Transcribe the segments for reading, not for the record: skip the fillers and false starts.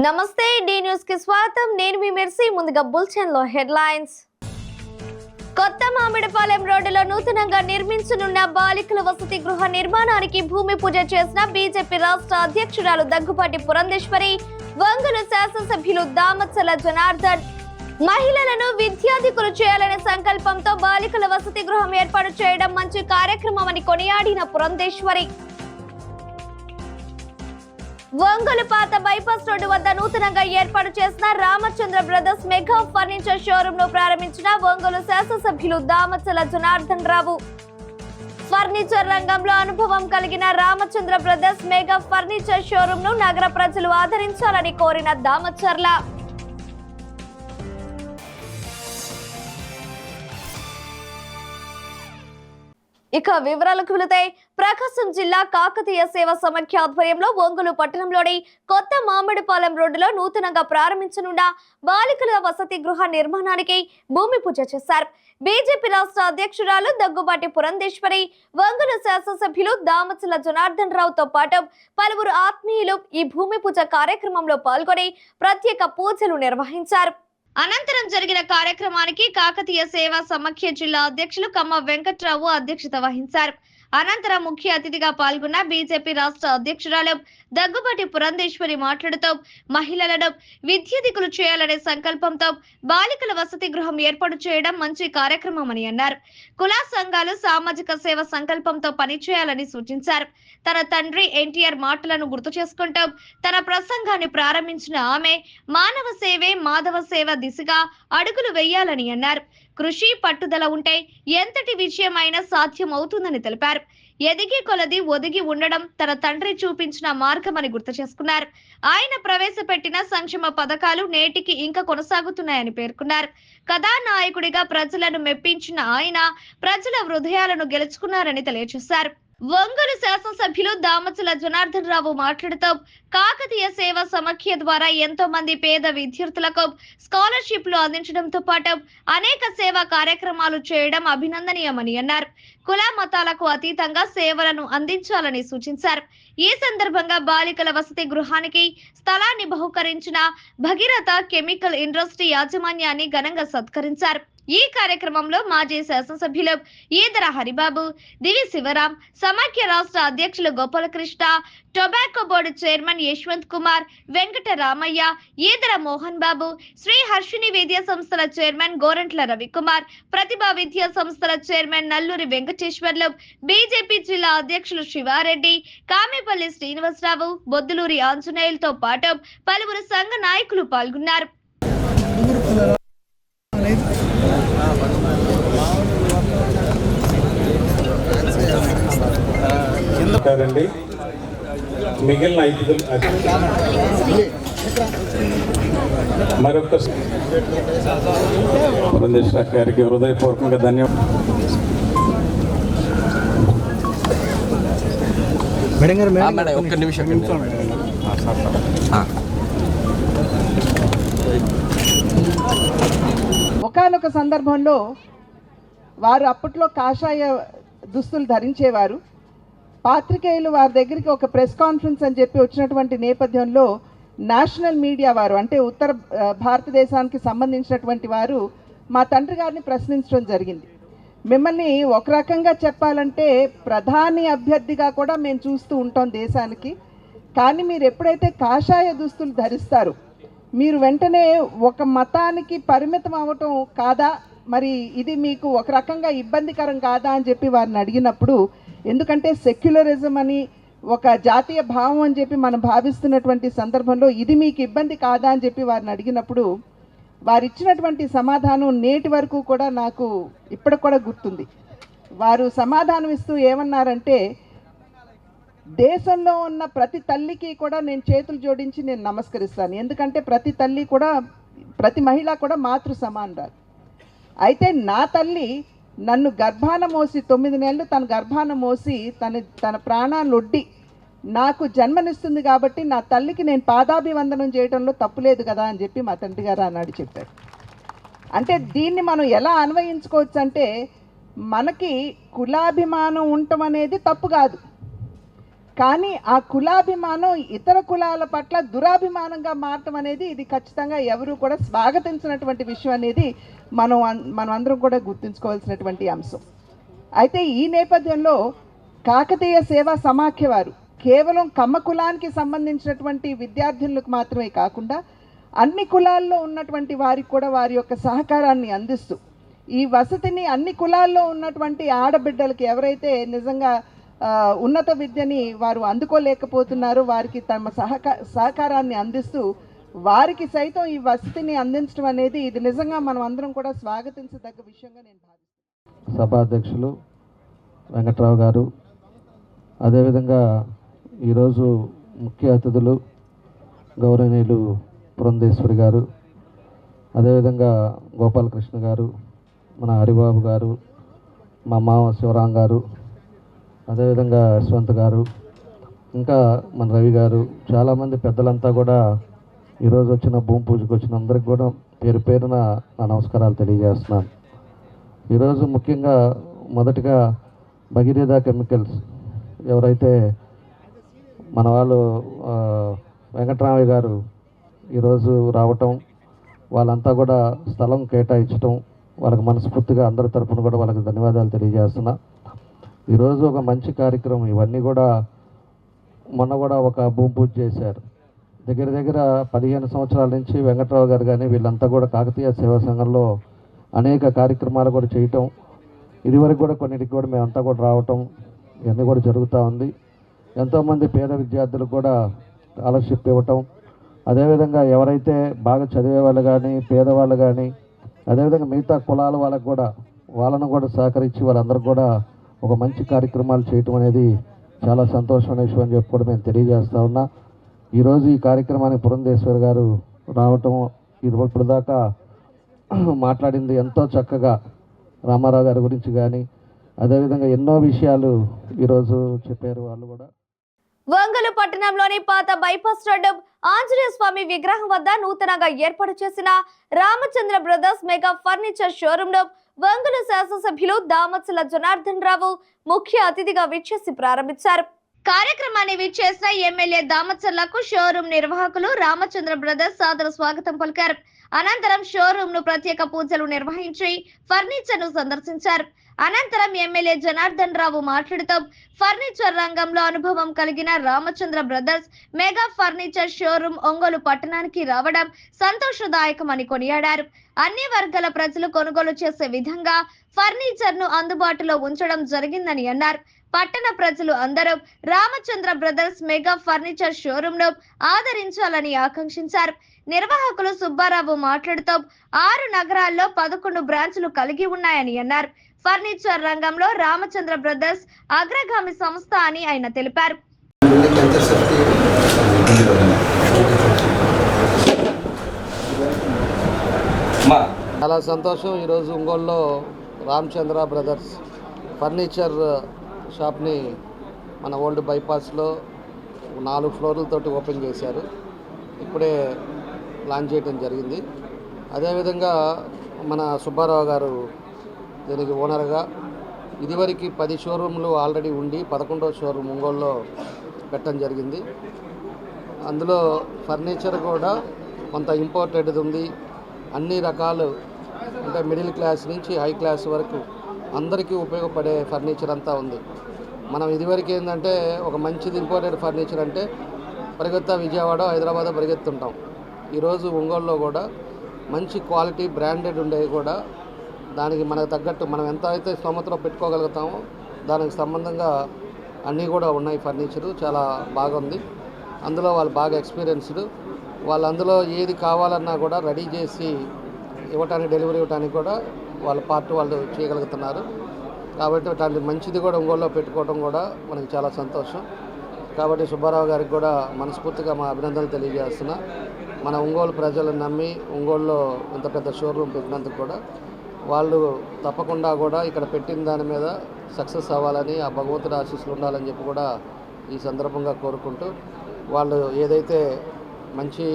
నమస్తే D news కి స్వాగతం. నేను మీ మెర్సీ. ముందుగా బులెటిన్ లో హెడ్లైన్స్. కొత్త మామిడిపాలెం రోడ్డులో నూతనంగా నిర్మించనున్న బాలికల వసతి గృహ నిర్మాణానికి భూమి పూజ చేసిన బీజేపీ రాష్ట్ర అధ్యక్షురాలు దగ్గుపాటి పురంధేశ్వరి, ఒంగోలు శాసనసభ్యులు దామచల జనార్దన్ మహిళలను విద్యాధికులు చేయాలనే సంకల్పంతో బాలికల వసతి గృహం ఏర్పాటు చేయడం మంచి కార్యక్రమమని కొనియాడిన పురంధేశ్వరి, ఒంగోలు పాత బైపాస్ రోడ్డు వద్ద నూతనంగా ఏర్పాటు చేసిన Ramachandra brothers mega furniture showroom ను ప్రారంభించిన ఒంగోలు శాసనసభ్యులు దామచల జనార్దన్ రావు, ఫర్నిచర్ రంగంలో అనుభవం కలిగిన Ramachandra brothers mega furniture showroom ను నగర ప్రజలు ఆదరించాలని కోరిన దామచర్ల, ఇక వివరాలకు వెళితే ప్రకాశం జిల్లా కాకతీయ సేవా సమాఖ్య ఆధ్వర్యంలో ఒంగోలు పట్టణంలోని కొత్త మామిడిపాలెం రోడ్డులో నూతనంగా ప్రారంభించనున్న బాలికల వసతి గృహ నిర్మాణానికి భూమి పూజ చేశారు. బీజేపీ రాష్ట్ర అధ్యక్షురాలు దగ్గుబాటి పురంధేశ్వరి, ఒంగోలు శాసనసభ్యులు దామచల జనార్దన్ రావుతో పాటు పలువురు ఆత్మీయులు ఈ భూమి పూజ కార్యక్రమంలో పాల్గొని ప్రత్యేక పూజలు నిర్వహించారు. అనంతరం జరిగిన కార్యక్రమానికి కాకతీయ సేవా సమాఖ్య జిల్లా అధ్యక్షులు కమ్మ వెంకట్రావు అధ్యక్షత వహించారు. అనంతరం ముఖ్య అతిథిగా పాల్గొన్న బీజేపీ రాష్ట్ర అధ్యక్షురాలు దగ్గుబాటి పురంధేశ్వరి మాట్లాడుతూ మహిళలను విద్యాధికులు చేయాలనే సంకల్పంతో బాలికల వసతి గృహం ఏర్పాటు చేయడం మంచి కార్యక్రమమని అన్నారు. కుల సంఘాలు సామాజిక సేవ సంకల్పంతో పనిచేయాలని సూచించారు. తన తండ్రి ఎన్టీఆర్ మాటలను గుర్తు చేసుకుంటూ తన ప్రసంగాన్ని ప్రారంభించిన ఆమె మానవ సేవే మాధవ సేవ దిశగా అడుగులు వేయాలని అన్నారు. కృషి పట్టుదల ఉంటే ఎంతటి విజయమైనా సాధ్యం అవుతుందని తెలిపారు. ఎదిగి కొలది ఒదిగి ఉండడం తన తండ్రి చూపించిన మార్గమని గుర్తు చేసుకున్నారు. ఆయన ప్రవేశపెట్టిన సంక్షేమ పథకాలు నేటికి ఇంకా కొనసాగుతున్నాయని పేర్కొన్నారు. కథానాయకుడిగా ప్రజలను మెప్పించిన ఆయన ప్రజల హృదయాలను గెలుచుకున్నారని తెలియజేశారు. ఒంగోలు శాసనసభ్యులు దామచల జనార్దన్ రావు మాట్లాడుతూ కాకతీయ సేవా సమాఖ్య ద్వారా ఎంతో మంది పేద విద్యార్థులకు స్కాలర్షిప్లు అందించడంతో పాటు అనేక సేవా కార్యక్రమాలు చేయడం అభినందనీయమని అన్నారు. కుల మతాలకు అతీతంగా సేవలను అందించాలని సూచించారు. ఈ సందర్భంగా బాలికల వసతి గృహానికి స్థలాన్ని బహుకరించిన భగీరథ కెమికల్ ఇండస్ట్రీ యాజమాన్యాన్ని ఘనంగా సత్కరించారు. ఈ కార్యక్రమంలో మాజీ శాసనసభ్యులు ఈదర హరిబాబు, దివి శివరాం, సమాఖ్య రాష్ట్ర అధ్యక్షులు Gopalakrishna, tobacco board chairman Yashwant Kumar, Venkata Ramaiah, Edara Mohan Babu, Sri Harshini విద్యా సంస్థల చైర్మన్ గోరంట్ల రవికుమార్, ప్రతిభా విద్యా సంస్థల చైర్మన్ నల్లూరి వెంకటేశ్వర్లు, బీజేపీ జిల్లా అధ్యక్షులు శివారెడ్డి, కామేపల్లి శ్రీనివాసరావు, బొద్దులూరి ఆంజనేయులతో పాటు పలువురు సంఘ నాయకులు పాల్గొన్నారు. మిగిలిన ఐదుగురు మరొక పురంధేశ్వర గారికి హృదయపూర్వకంగా ధన్యవాదాలు. ఒక్క నిమిషం. ఒకానొక సందర్భంలో వారు అప్పట్లో కాషాయ దుస్తులు ధరించేవారు. పాత్రికేయులు వారి దగ్గరికి ఒక ప్రెస్ కాన్ఫరెన్స్ అని చెప్పి వచ్చినటువంటి నేపథ్యంలో నేషనల్ మీడియా వారు, అంటే ఉత్తర భారతదేశానికి సంబంధించినటువంటి వారు మా తండ్రి గారిని ప్రశ్నించడం జరిగింది. మిమ్మల్ని ఒక రకంగా చెప్పాలంటే ప్రధాని అభ్యర్థిగా కూడా మేము చూస్తూ ఉంటాం దేశానికి, కానీ మీరు ఎప్పుడైతే కాషాయ దుస్తులు ధరిస్తారో మీరు వెంటనే ఒక మతానికి పరిమితం అవ్వటం కాదా, మరి ఇది మీకు ఒక రకంగా ఇబ్బందికరం కాదా అని చెప్పి వారిని అడిగినప్పుడు, ఎందుకంటే సెక్యులరిజం అని ఒక జాతీయ భావం అని చెప్పి మనం భావిస్తున్నటువంటి సందర్భంలో ఇది మీకు ఇబ్బంది కాదా అని చెప్పి వారిని అడిగినప్పుడు వారు ఇచ్చినటువంటి సమాధానం నేటి వరకు కూడా నాకు ఇప్పటికి కూడా గుర్తుంది. వారు సమాధానం ఇస్తూ ఏమన్నారంటే, దేశంలో ఉన్న ప్రతి తల్లికి కూడా నేను చేతులు జోడించి నేను నమస్కరిస్తాను, ఎందుకంటే ప్రతి తల్లి కూడా, ప్రతి మహిళ కూడా మాతృ సమానరాలు. అయితే నా తల్లి నన్ను గర్భాన మోసి 9 నెలలు తన గర్భాన మోసి తన ప్రాణాన్ని ఒడ్డి నాకు జన్మనిస్తుంది కాబట్టి నా తల్లికి నేను పాదాభివందనం చేయడంలో తప్పులేదు కదా అని చెప్పి మా తండ్రి గారు ఆనాడు చెప్పారు. అంటే దీన్ని మనం ఎలా అన్వయించుకోవచ్చు అంటే, మనకి కులాభిమానం ఉండటం అనేది తప్పు కాదు, కానీ ఆ కులాభిమానం ఇతర కులాల పట్ల దురాభిమానంగా మారటం అనేది ఇది ఖచ్చితంగా ఎవరు కూడా స్వాగతించినటువంటి విషయం అనేది మనం అందరం కూడా గుర్తుంచుకోవాల్సినటువంటి అంశం. అయితే ఈ నేపథ్యంలో కాకతీయ సేవా సమాఖ్య వారు కేవలం కమ్మ కులానికి సంబంధించినటువంటి విద్యార్థులకు మాత్రమే కాకుండా అన్ని కులాల్లో ఉన్నటువంటి వారికి కూడా వారి యొక్క సహకారాన్ని అందిస్తూ ఈ వసతిని అన్ని కులాల్లో ఉన్నటువంటి ఆడబిడ్డలకి ఎవరైతే నిజంగా ఉన్నత విద్యని వారు అందుకోలేకపోతున్నారో వారికి తమ సహకారాన్ని అందిస్తూ వారికి సైతం ఈ వసతిని అందించడం అనేది ఇది నిజంగా మనం అందరం కూడా స్వాగతించదగ్గ విషయంగా నేను భావిస్తున్నాను. సభాధ్యక్షులు వెంకట్రావు గారు, అదేవిధంగా ఈరోజు ముఖ్య అతిథులు గౌరవనీయులు పురంధేశ్వరి గారు, అదేవిధంగా గోపాలకృష్ణ గారు, మన హరిబాబు గారు, మా మామ శివరాం గారు, అదేవిధంగా యశ్వంత్ గారు, ఇంకా మన రవి గారు, చాలామంది పెద్దలంతా కూడా ఈరోజు వచ్చిన భూమి పూజకు వచ్చిన అందరికి కూడా పేరు పేరున నా నమస్కారాలు తెలియజేస్తున్నాను. ఈరోజు ముఖ్యంగా మొదటిగా భగీరథ కెమికల్స్ ఎవరైతే మన వాళ్ళు వెంకటరామయ్య గారు ఈరోజు రావటం, వాళ్ళంతా కూడా స్థలం కేటాయించటం, వాళ్ళకి మనస్ఫూర్తిగా అందరి తరఫున కూడా వాళ్ళకి ధన్యవాదాలు తెలియజేస్తున్నా. ఈరోజు ఒక మంచి కార్యక్రమం. ఇవన్నీ కూడా మొన్న కూడా ఒక భూమి పూజ చేశారు. దగ్గర దగ్గర 15 సంవత్సరాల నుంచి వెంకట్రావు గారు కానీ వీళ్ళంతా కూడా కాకతీయ సేవా సంఘంలో అనేక కార్యక్రమాలు కూడా చేయటం, ఇదివరకు కూడా కొన్నిటికి కూడా మేమంతా కూడా రావటం ఇవన్నీ కూడా జరుగుతూ ఉంది. ఎంతోమంది పేద విద్యార్థులకు కూడా స్కాలర్షిప్ ఇవ్వటం, అదేవిధంగా ఎవరైతే బాగా చదివే వాళ్ళు కానీ పేదవాళ్ళు కానీ అదేవిధంగా మిగతా కులాల వాళ్ళకు కూడా వాళ్ళను కూడా సహకరించి వాళ్ళందరూ కూడా ఒక మంచి కార్యక్రమాలు చేయటం అనేది చాలా సంతోషమైన విషయం అని చెప్పి కూడా మేము తెలియజేస్తూ ఉన్నా. ఈరోజు ఈ కార్యక్రమానికి పురంధేశ్వరి గారు రావటం, ఇప్పుడు దాకా మాట్లాడింది ఎంతో చక్కగా రామారావు గారి గురించి కానీ అదేవిధంగా ఎన్నో విషయాలు ఈరోజు చెప్పారు వాళ్ళు కూడా. ఒంగోలు పట్టణంలోని పాత బైపాస్ రోడ్డు ఆంజనేయ స్వామి విగ్రహం వద్ద నూతనంగా ఏర్పాటు చేసిన Ramachandra brothers mega furniture showroom లో ఒంగోలు శాసనసభ్యులు దామచల జనార్దన్ రావు ముఖ్య అతిథిగా విచ్చేసి ప్రారంభించారు. కార్యక్రమాన్ని విచ్చేసిన ఎమ్మెల్యే దామచర్లకు షోరూమ్ నిర్వాహకులు రామచంద్ర బ్రదర్స్ సాదర స్వాగతం పలికారు. అనంతరం షోరూమ్ ను ప్రత్యేక పూజలు నిర్వహించి ఫర్నిచర్ ను సందర్శించారు. అనంతరం ఎమ్మెల్యే జనార్దన్ రావు మాట్లాడుతూ ఫర్నిచర్ రంగంలో అనుభవం కలిగిన Ramachandra brothers mega furniture showroom Ongole పట్టణానికి రావడం సంతోషదాయకమని కొనియాడారు. అన్ని వర్గాల ప్రజలు కొనుగోలు చేసే విధంగా ఫర్నిచర్ ను అందుబాటులో ఉంచడం జరిగిందని అన్నారు. పట్టణ ప్రజలు అందరూ Ramachandra brothers mega furniture showroom ను ఆదరించాలని ఆకాంక్షించారు. నిర్వాహకులు సుబ్బారావు మాట్లాడుతూ 6 నగరాల్లో 11 బ్రాంచ్లు కలిగి ఉన్నాయని అన్నారు. ఫర్నిచర్ రంగంలో రామచంద్ర బ్రదర్స్ అగ్రగామి సంస్థ అని ఆయన తెలిపారు. చాలా సంతోషం. ఈరోజు ఒంగోలులో రామచంద్ర బ్రదర్స్ ఫర్నిచర్ షాప్ని మన ఓల్డ్ బైపాస్లో 4 ఫ్లోర్లతోటి ఓపెన్ చేశారు. ఇప్పుడే లాంచ్ చేయడం జరిగింది. అదేవిధంగా మన సుబ్బారావు గారు దీనికి ఓనర్గా ఇదివరకు 10 షోరూమ్లు ఆల్రెడీ ఉండి 11వ షోరూమ్ ఒంగోలులో పెట్టడం జరిగింది. అందులో ఫర్నిచర్ కూడా కొంత ఇంపోర్టెడ్ ఉంది. అన్ని రకాలు అంటే మిడిల్ క్లాస్ నుంచి హై క్లాస్ వరకు అందరికీ ఉపయోగపడే ఫర్నిచర్ అంతా ఉంది. మనం ఇదివరకు ఏంటంటే ఒక మంచిది ఇంపోర్టెడ్ ఫర్నిచర్ అంటే పరిగెత్తా విజయవాడ హైదరాబాద్ పరిగెత్తుంటాం. ఈరోజు ఒంగోలులో కూడా మంచి క్వాలిటీ బ్రాండెడ్ ఉండేవి కూడా దానికి మనకు తగ్గట్టు మనం ఎంత అయితే స్తోమతలో పెట్టుకోగలుగుతామో దానికి సంబంధంగా అన్నీ కూడా ఉన్నాయి. ఫర్నిచరు చాలా బాగుంది. అందులో వాళ్ళు బాగా ఎక్స్పీరియన్స్డ్, వాళ్ళు అందులో ఏది కావాలన్నా కూడా రెడీ చేసి ఇవ్వటానికి డెలివరీ ఇవ్వడానికి కూడా వాళ్ళ పార్ట్ వాళ్ళు చేయగలుగుతున్నారు. కాబట్టి అట్లాంటి మంచిది కూడా ఒంగోలులో పెట్టుకోవడం కూడా మనకి చాలా సంతోషం. కాబట్టి సుబ్బారావు గారికి కూడా మనస్ఫూర్తిగా మా అభినందనలు తెలియజేస్తున్నా. మన ఒంగోలు ప్రజలను నమ్మి ఒంగోలులో ఇంత పెద్ద షోరూమ్ పెట్టినందుకు కూడా వాళ్ళు తప్పకుండా కూడా ఇక్కడ పెట్టిన దాని మీద సక్సెస్ అవ్వాలని ఆ భగవంతుడి ఆశీస్సులు ఉండాలని చెప్పి కూడా ఈ సందర్భంగా కోరుకుంటూ వాళ్ళు ఏదైతే మంచి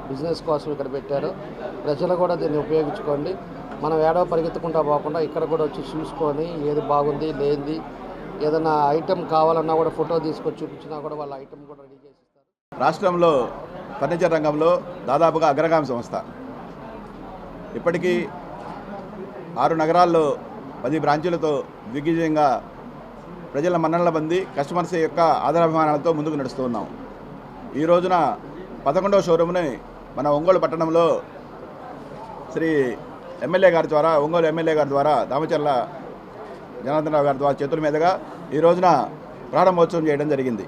బిజినెస్ కోసం ఇక్కడ పెట్టారో ప్రజలు కూడా దీన్ని ఉపయోగించుకోండి. మనం ఏడో పరిగెత్తుకుంటా పోకుండా ఇక్కడ కూడా వచ్చి చూసుకొని ఏది బాగుంది లేనిది ఏదైనా ఐటెం కావాలన్నా కూడా ఫోటో తీసుకొచ్చి చూపించినా కూడా వాళ్ళ ఐటెం కూడా రెడీ చేసి ఇస్తారు. రాష్ట్రంలో ఫర్నిచర్ రంగంలో దాదాపుగా అగ్రగామి సంస్థ. ఇప్పటికీ 6 నగరాల్లో 10 బ్రాంచీలతో దిగ్విజయంగా ప్రజల మన్ననల పొంది కస్టమర్స్ యొక్క ఆదరాభిమానాలతో ముందుకు నడుస్తూ ఉన్నాం. ఈ రోజున 11వ షోరూమ్ని మన ఒంగోలు పట్టణంలో శ్రీ ఒంగోలు ఎమ్మెల్యే గారి ద్వారా దామచర్ల జనార్దన్ రావు గారి ద్వారా చేతుల మీదుగా ఈ రోజున ప్రారంభోత్సవం చేయడం జరిగింది.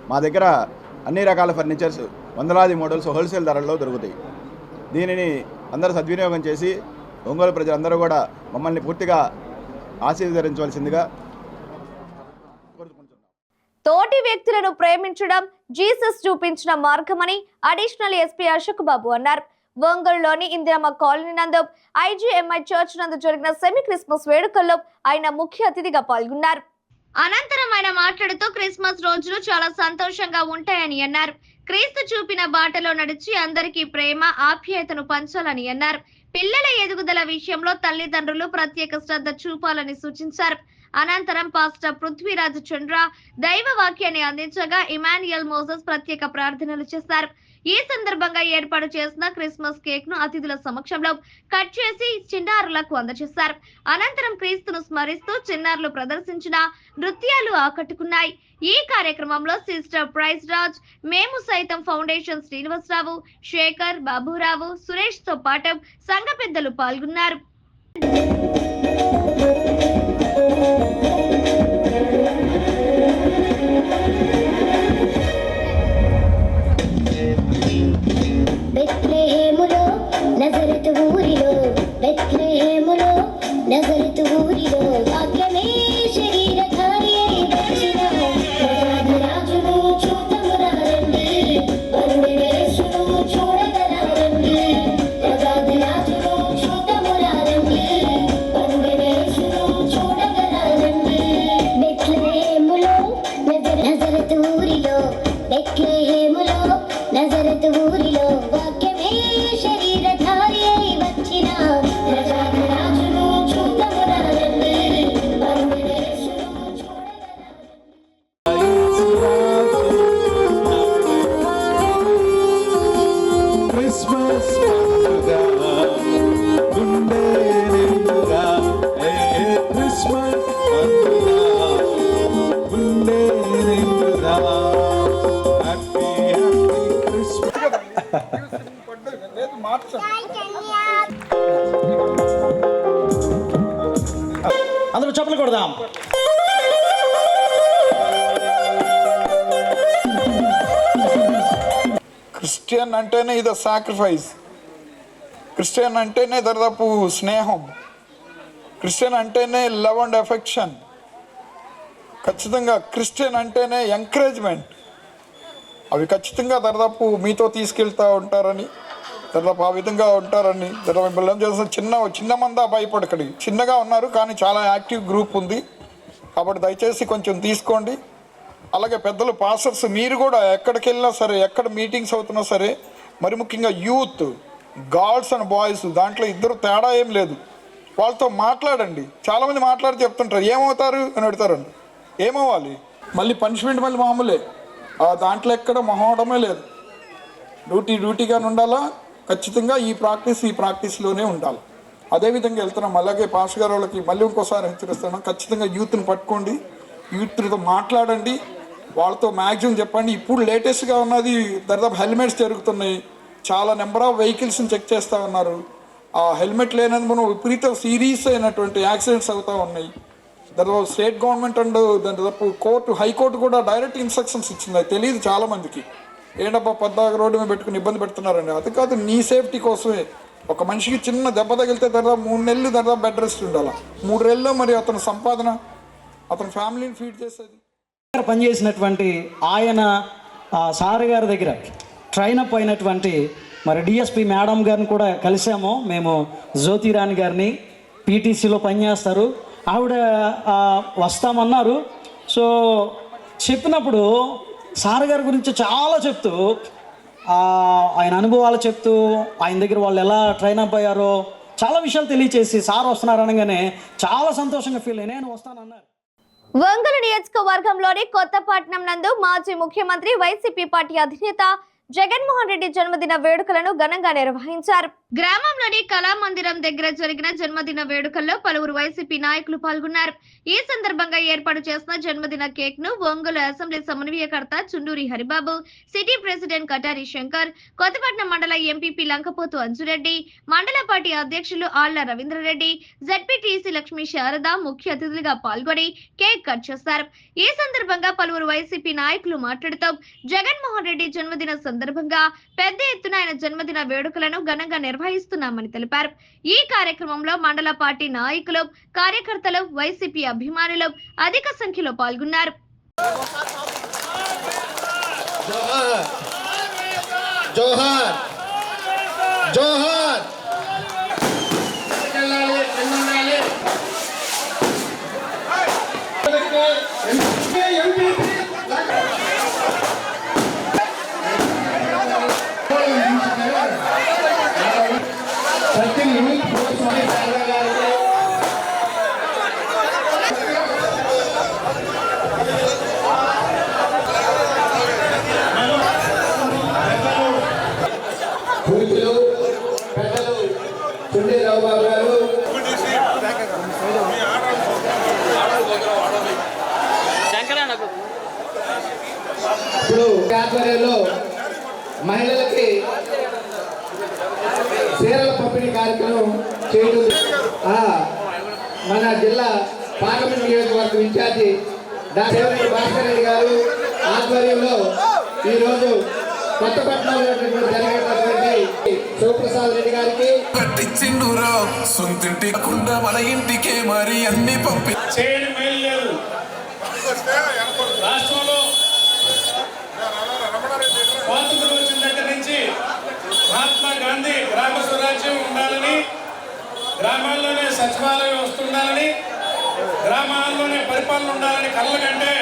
మా దగ్గర అన్ని రకాల ఫర్నిచర్స్ వందలాది మోడల్స్ హోల్సేల్ ధరల్లో దొరుకుతాయి. దీనిని అందరూ సద్వినియోగం చేసి ఒంగోలు ప్రజలందరూ కూడా మమ్మల్ని పూర్తిగా ఆశీర్వదించవలసిందిగా కోరుకుంటున్నాం. తోటి వ్యక్తులను ప్రేమించడం జీసస్ చూపించిన మార్గమని అడిషనల్ ఎస్పీ అశోక్ బాబు అన్నారు. ఒంగోలులోని ఇందిరమ్మ కాలనీ నందు ఐజీఎంఐ చర్చ్ నందు జరిగిన సెమీ క్రిస్మస్ వేడుకల్లో ఆయన ముఖ్య అతిథిగా పాల్గొన్నారు. అనంతరం ఆయన మాట్లాడుతూ క్రిస్మస్ రోజులు చాలా సంతోషంగా ఉంటాయని అన్నారు. క్రీస్తు చూపిన బాటలో నడిచి అందరికీ ప్రేమ ఆప్యాయతను పంచాలని అన్నారు. పిల్లల ఎదుగుదల విషయంలో తల్లిదండ్రులు ప్రత్యేక శ్రద్ధ చూపాలని సూచించారు. అనంతరం పాస్టర్ పృథ్వీరాజ్ చంద్ర దైవ వాక్యాన్ని అందించగా ఇమాన్యుయల్ మోసెస్ ప్రత్యేక ప్రార్థనలు చేశారు. ఈ సందర్భంగా ఏర్పాటు చేసిన క్రిస్మస్ కేక్ ను అతిథుల సమక్షంలో కట్ చేసి చిన్నారులకు అందజేశారు. అనంతరం క్రీస్తును స్మరిస్తూ చిన్నారులు ప్రదర్శించిన నృత్యాలు ఆకట్టుకున్నాయి. ఈ కార్యక్రమంలో సిస్టర్ ప్రైజ్ రాజ్, మేము సైతం ఫౌండేషన్ శ్రీనివాసరావు, శేఖర్, బాబురావు, సురేష్ తో పాటు సంఘ పెద్దలు పాల్గొన్నారు. బెత్లెహేములో నజరతు ఊరిలో బెత్లెహేములో నజరతు ఊరిలో వాక్యమే శరీరధారి అయి వచ్చిన రాజును చూడమురారండి, పరుడేసును చూడగరారండి, రాజును చూడమురారండి, పరుడేసును చూడగరారండి. బెత్లెహేములో నజరతు ఊరిలో బెత్లెహేములో నజరతు ఊరిలో వాక్యమే శరీరధారి అయి వచ్చిన రాజును చూడమురారండి, పరుడేసును చూడగరారండి. క్రిస్మస్ పండుగ గుండె నిండుగా, క్రిస్మస్ పండుగ గుండె నిండుగా, హ్యాపీ హ్యాపీ క్రిస్మస్. అందరూ చప్పట్లు కొడదాం. క్రిస్టియన్ అంటేనే ఇది సాక్రిఫైస్. క్రిస్టియన్ అంటేనే దాదాపు స్నేహం. క్రిస్టియన్ అంటేనే లవ్ అండ్ ఎఫెక్షన్. ఖచ్చితంగా క్రిస్టియన్ అంటేనే ఎంకరేజ్మెంట్. అవి ఖచ్చితంగా దాదాపు మీతో తీసుకెళ్తూ ఉంటారని, దాదాపు ఆ విధంగా ఉంటారని, దాదాపు మిమ్మల్ని ఏం చేస్తున్న చిన్న మందా భయపడకండి. చిన్నగా ఉన్నారు కానీ చాలా యాక్టివ్ గ్రూప్ ఉంది కాబట్టి దయచేసి కొంచెం తీసుకోండి. అలాగే పెద్దలు పాస్టర్స్ మీరు కూడా ఎక్కడికి వెళ్ళినా సరే, ఎక్కడ మీటింగ్స్ అవుతున్నా సరే, మరి ముఖ్యంగా యూత్, గర్ల్స్ అండ్ బాయ్స్, దాంట్లో ఇద్దరు తేడా ఏం లేదు. వాళ్ళతో మాట్లాడండి. చాలామంది మాట్లాడి చెప్తుంటారు ఏమవుతారు అని అడుగుతారండి. ఏమవ్వాలి? మళ్ళీ పనిష్మెంట్ మళ్ళీ మామూలే. దాంట్లో ఎక్కడ మొహవడమే లేదు. డ్యూటీగానే ఉండాలా. ఖచ్చితంగా ఈ ప్రాక్టీస్లోనే ఉండాలి. అదేవిధంగా వెళ్తున్నాం. అలాగే పాస్టర్ గారు వాళ్ళకి మళ్ళీ ఇంకోసారి హెచ్చరిస్తున్నాం, ఖచ్చితంగా యూత్ని పట్టుకోండి, యూత్తో మాట్లాడండి, వాళ్ళతో మ్యాక్సిమం చెప్పండి. ఇప్పుడు లేటెస్ట్గా ఉన్నది దాదాపు హెల్మెట్స్ జరుగుతున్నాయి. చాలా నెంబర్ ఆఫ్ వెహికల్స్ని చెక్ చేస్తూ ఉన్నారు. ఆ హెల్మెట్ లేనందుకు విపరీత సీరియస్ అయినటువంటి యాక్సిడెంట్స్ అవుతూ ఉన్నాయి. దాదాపు స్టేట్ గవర్నమెంట్ అండ్ దాదాపు హైకోర్టు కూడా డైరెక్ట్ ఇన్స్ట్రక్షన్స్ ఇచ్చింది. అది తెలియదు చాలామందికి. ఏంటబ్బా పద్దాక రోడ్డు మీద పెట్టుకుని ఇబ్బంది పెడుతున్నారండి. అది కాదు, నీ సేఫ్టీ కోసమే. ఒక మనిషికి చిన్న దెబ్బ తగిలితే దాదాపు 3 నెలలు దాదాపు బెడ్ రెస్ట్ ఉండాలి. 3 నెలల్లో మరి అతని సంపాదన, అతని ఫ్యామిలీని ఫీడ్ చేసేది. పనిచేసినటువంటి ఆయన సార్ గారి దగ్గర ట్రైన్ అప్ అయినటువంటి మరి డిఎస్పి మేడం గారిని కూడా కలిసాము మేము. జ్యోతిరాణి గారిని పీటీసీలో పనిచేస్తారు. ఆవిడ వస్తామన్నారు. సో చెప్పినప్పుడు సార్ గారి గురించి చాలా చెప్తూ, ఆయన అనుభవాలు చెప్తూ, ఆయన దగ్గర వాళ్ళు ఎలా ట్రైన్ అప్ అయ్యారో చాలా విషయాలు తెలియచేసి సార్ వస్తున్నారు అనగానే చాలా సంతోషంగా ఫీల్ అయ్యి నేను వస్తానన్నారు. ఒంగోలు నియోజకవర్గంలోని కొత్తపట్నం నందు మాజీ ముఖ్యమంత్రి వైసీపీ పార్టీ అధినేత జగన్మోహన్ రెడ్డి జన్మదిన వేడుకలను ఘనంగా నిర్వహించారు. గ్రామంలోని కళామందిరం దగ్గర జరిగిన జన్మదిన వేడుకల్లో పలువురు వైసీపీ నాయకులు పాల్గొన్నారు. ఈ సందర్భంగా ఏర్పాటు చేసిన జన్మదిన కేక్ ను ఒంగోలు అసెంబ్లీ సమన్వయకర్త చుండూరి హరిబాబు, సిటీ ప్రెసిడెంట్ కటారి శంకర్, కొత్తపట్నం మండల ఎంపీపీ లంకపోతు అంజురెడ్డి, మండల పార్టీ అధ్యక్షులు ఆళ్ల రవీంద్రరెడ్డి, జడ్పీటీసీ లక్ష్మీ శారద ముఖ్య అతిథులుగా పాల్గొని కేక్ కట్ చేశారు. ఈ సందర్భంగా పలువురు వైసీపీ నాయకులు మాట్లాడుతూ జగన్మోహన్ రెడ్డి జన్మదిన సందర్భంగా పెద్ద ఎత్తున ఆయన జన్మదిన వేడుకలను ఘనంగా నిర్వహిస్తున్నామని తెలిపారు. ఈ కార్యక్రమంలో మండల పార్టీ నాయకులు, కార్యకర్తలు, వైసీపీ అభిమానులు అధిక సంఖ్యలో పాల్గొన్నారు. జోహార్ జోహార్ ఇప్పుడు ఆధ్వర్యంలో మహిళలకి చీరల పంపిణీ కార్యక్రమం చేయడం మన జిల్లా పార్లమెంట్ నియోజకవర్గం ఇన్ఛార్జి డాక్టర్ భాస్కర్ రెడ్డి గారు ఆధ్వర్యంలో ఈరోజు కొత్తపట్నంలో జరిగేటటువంటి శివప్రసాద్ రెడ్డి గారికి సొంతింటి కుండా మన ఇంటికే మరి అన్ని పంపి రాష్ట్రంలో స్వాతంత్రం వచ్చిన దగ్గర నుంచి మహాత్మా గాంధీ గ్రామ స్వరాజ్యం ఉండాలని, గ్రామాల్లోనే సచివాలయం వస్తుండాలని, గ్రామాల్లోనే పరిపాలన ఉండాలని కళ్ళ కంటే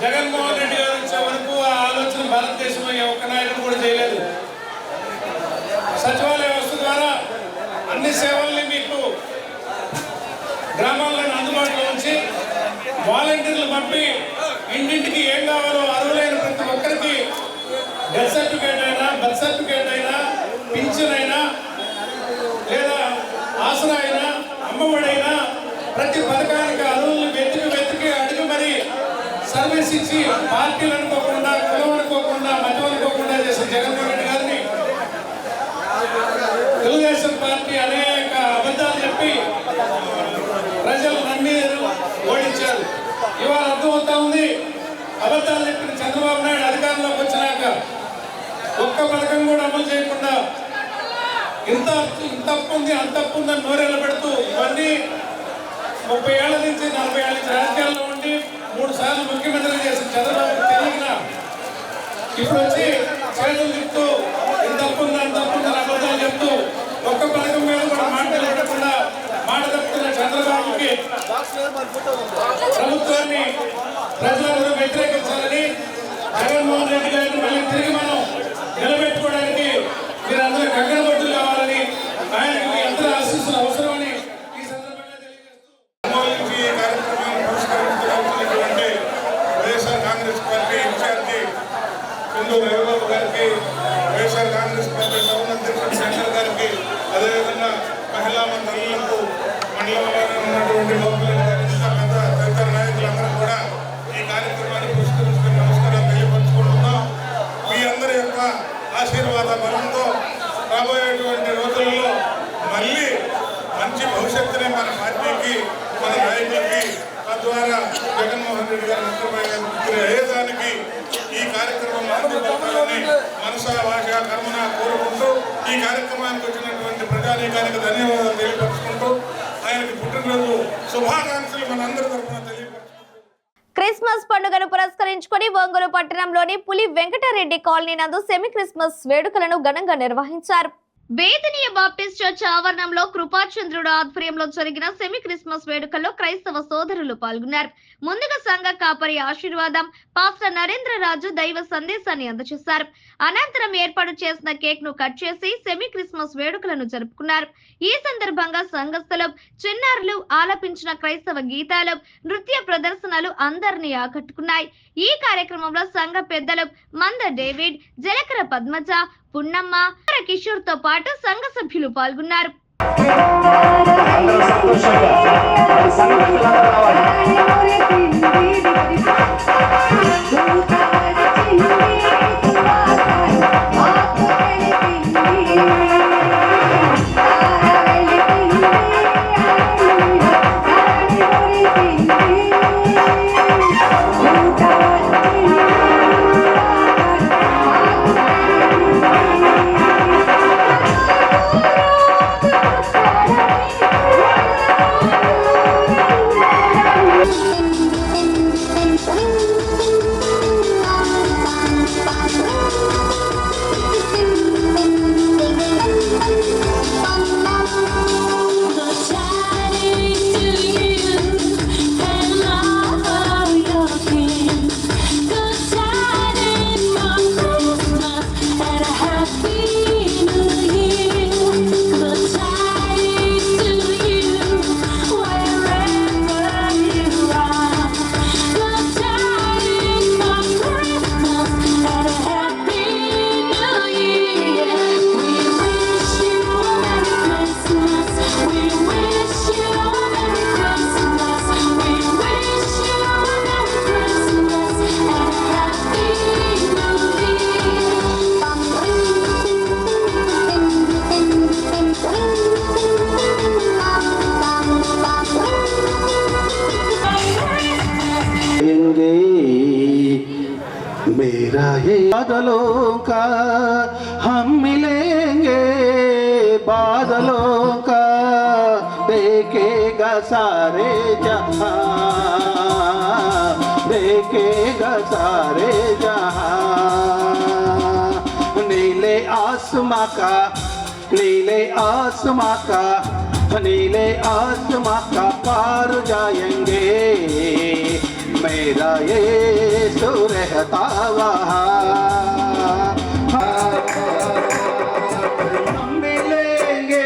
జగన్మోహన్ రెడ్డి గారు వచ్చే వరకు ఆ ఆలోచన భారతదేశంలో ఏ ఒక్క నాయకుడు కూడా చేయలేదు. సచివాలయ వ్యవస్థ ద్వారా అన్ని సేవల్ని మీకు గ్రామాల్లోనే అందుబాటులో ఉంచి వాలంటీర్లు పంపి ఇంటింటికి ఏం కావాలో అర్హులైన ప్రతి ఒక్కరికి డెత్ సర్టిఫికేట్ అయినా, బర్త్ సర్టిఫికేట్ అయినా, పింఛన్ అయినా, లేదా ఆసరా అయినా, అమ్మఒడైనా ప్రతి పథకానికి అర్హులను వెతికి అడిగి మరి సర్వీస్ ఇచ్చి పార్టీలు అనుకోకుండా, కులం అనుకోకుండా, మతం అనుకోకుండా చేసిన జగన్మోహన్ రెడ్డి గారిని తెలుగుదేశం పార్టీ అనేక అబద్ధాలు చెప్పి ప్రజలు నమ్మి ఓడించారు. ఇవాళ అర్థమవుతా ఉంది, అబద్ధాలు చెప్పిన చంద్రబాబు నాయుడు అధికారంలోకి వచ్చినాక ఒక్క పథకం కూడా అమలు చేయకుండా ఇంత తప్పు ఉంది, అంత తప్పు ఉందని నోరేళ్ళు పెడుతూ ఇవన్నీ 30 ఏళ్ల నుంచి 40 ఏళ్ల నుంచి రాజకీయాల్లో ఉండి 3 సార్లు ముఖ్యమంత్రి చేసిన చంద్రబాబు తెలియక ఇప్పుడు వచ్చి చేతులు తిప్పుతూ ఇంత తప్పు ఉంది, అంత తప్పు ఉందని అబద్ధాలు చెప్తూ ఒక్క పథకం మీద కూడా మాట్లాడకుండా మాట తప్పుతున్న చంద్రబాబుకి ప్రభుత్వాన్ని ప్రజలందరూ వ్యతిరేకించాలని, జగన్మోహన్ రెడ్డి గారిని మళ్ళీ తిరిగి మనం నిలబెట్టుకోవడానికి మీరందరూ కంకణబద్దులు కావాలని, ఆయనకి మీ అందరూ ఆశీస్సులు అవసరమని ఈ సందర్భంగా తెలియజేస్తూ ఈ కార్యక్రమాన్ని పురస్కరించినటువంటి వైఎస్ఆర్ కాంగ్రెస్ పార్టీ ఇన్ఛార్జి చుండూరి హరిబాబు గారికి, వైఎస్ఆర్ కాంగ్రెస్ పార్టీ టౌన్ అధ్యక్షుడు శంకర్ గారికి, అదేవిధంగా మహిళా మంత్రులకు, మండలంలో ఉన్నటువంటి లోపల తదితర నాయకులందరూ కూడా ఈ కార్యక్రమాన్ని పురస్కరించుకుని నమస్కారాలు తెలియపరుచుకుంటున్నాం. మీ అందరి యొక్క ఆశీర్వాద బలంతో రాబోయేటువంటి రోజులలో మళ్ళీ మంచి భవిష్యత్తునే మన పార్టీకి, మన నాయకులకి, తద్వారా జగన్మోహన్ రెడ్డి గారి ముఖ్యమైన అయ్యేదానికి ఈ కార్యక్రమం అందుబాటులోని మనసా భాష కర్మన కోరుకుంటూ ఈ కార్యక్రమానికి వచ్చినటువంటి ప్రజానీకానికి ధన్యవాదాలు తెలియపరుచుకుంటూ ఆయనకి పుట్టినరోజు శుభాకాంక్షలు మనందరి తరఫున తెలియపరుచుకుంటూ క్రిస్మస్ పండుగను పురస్కరించుకొని ఒంగోలు పట్టణంలోని పులి వెంకటరెడ్డి కాలనీ నందు సెమీ క్రిస్మస్ వేడుకలను ఘనంగా నిర్వహించారు. బేతనీయ బాప్టిస్ట్ చర్చ్ ఆవరణంలో కృపాచంద్రుడు ఆధ్వర్యంలో జరిగిన సెమీ క్రిస్మస్ వేడుకల్లో క్రైస్తవ సోదరులు పాల్గొన్నారు. ముందుగా సంఘ కాపరి ఆశీర్వాదం పాస్టర్ నరేంద్రరాజు దైవ సందేశాన్ని అందజేశారు. అనంతరం ఏర్పాటు చేసిన కేక్ ను కట్ చేసి సెమీ క్రిస్మస్ వేడుకలను జరుపుకున్నారు. ఈ సందర్భంగా సంఘస్థులు చిన్నారులు ఆలపించిన క్రైస్తవ గీతాలు, నృత్య ప్రదర్శనలు అందరినీ ఆకట్టుకున్నాయి. ఈ కార్యక్రమంలో సంఘ పెద్దలు మంద డేవిడ్, జలకర పద్మజ, పున్నమ్మ, కిషోర్ తో పాటు సంఘ సభ్యులు పాల్గొన్నారు. मेरा ये बादलों का हम मिलेंगे, बादलों का देखेगा सारे जहां, देखेगा सारे जहां। नीले आसमां का, नीले आसमां का, नीले आसमां का पार जाएंगे, मेरा यीशु रहता वहाँ। हम मिलेंगे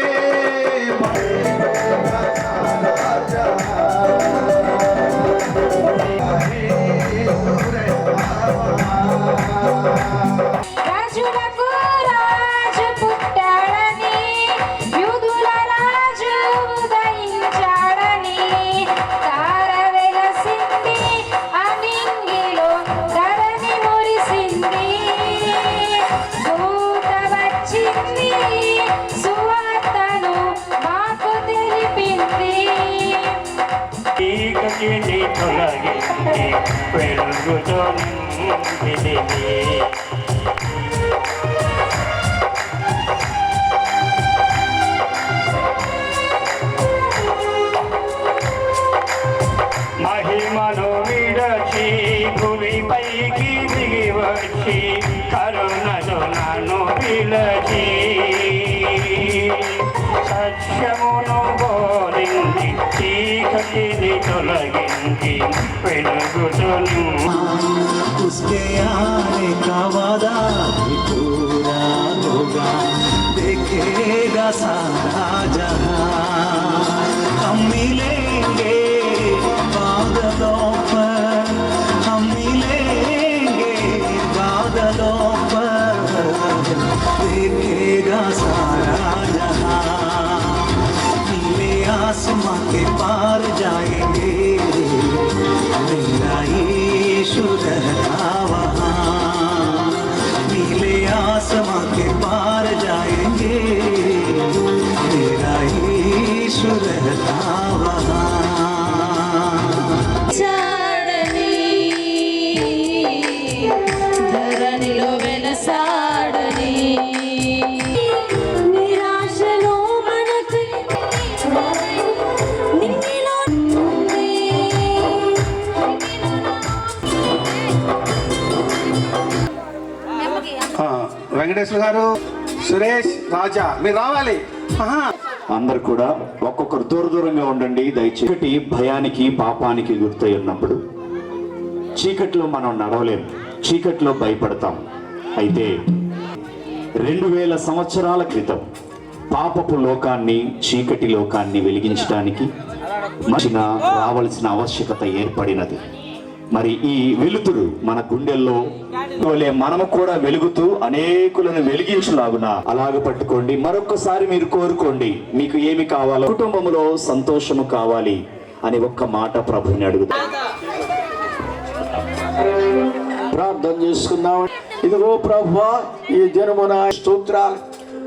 రాజులకు రాజు పుట్టాడని, యూదుల రాజు ఉదయించాడని, తార వెలసింది అనింగిలో, ధరణి మురిసింది, దూత వచ్చింది, సువార్తను మాకు తెలిపింది. మహిమను విడచి భూమిపైకి దిగి వచ్చి కరుణను నన్ను పిలచి సత్యమును బోధించి చీకటిని తొలగించి వెలుగుతును. उसके आने का वादा भी पूरा होगा, देखेगा सारा जहां। हम मिलेंगे बादलों पर, हम मिलेंगे बादलों पर, देखेगा सारा जहां। नीले आसमां के पार जाएंगे, मेरा यीशु रहता वहाँ। नीले आसमां के पार जाएंगे, मेरा यीशु रहता वहाँ। ధరణిలో వెలసాడని, నిరాశలో మనకు నిన్నిలో వెంకటేశ్వర గారు సురేష్ రాజా మీరు రావాలి. అందరు కూడా ఒక్కొక్కరు దూరంగా ఉండండి దయచేసి. భయానికి పాపానికి గుర్తయి ఉన్నప్పుడు చీకట్లో మనం నడవలేం, చీకట్లో భయపడతాం. అయితే 2000 సంవత్సరాల క్రితం పాపపు లోకాన్ని, చీకటి లోకాన్ని వెలిగించడానికి మనిషిగా రావాల్సిన ఆవశ్యకత ఏర్పడినది. మరి ఈ వెలుతురు మన గుండెల్లో మనము కూడా వెలుగుతూ అనేకులను వెలిగించులాగున అలాగ పట్టుకోండి. మరొక్కసారి మీరు కోరుకోండి, మీకు ఏమి కావాలో, కుటుంబంలో సంతోషము కావాలి అని ఒక్క మాట ప్రభుని అడుగుతా. ప్రార్థన చేసుకుందాం. ఇదిగో ప్రభువా, ఈ జనమున స్తోత్రాలు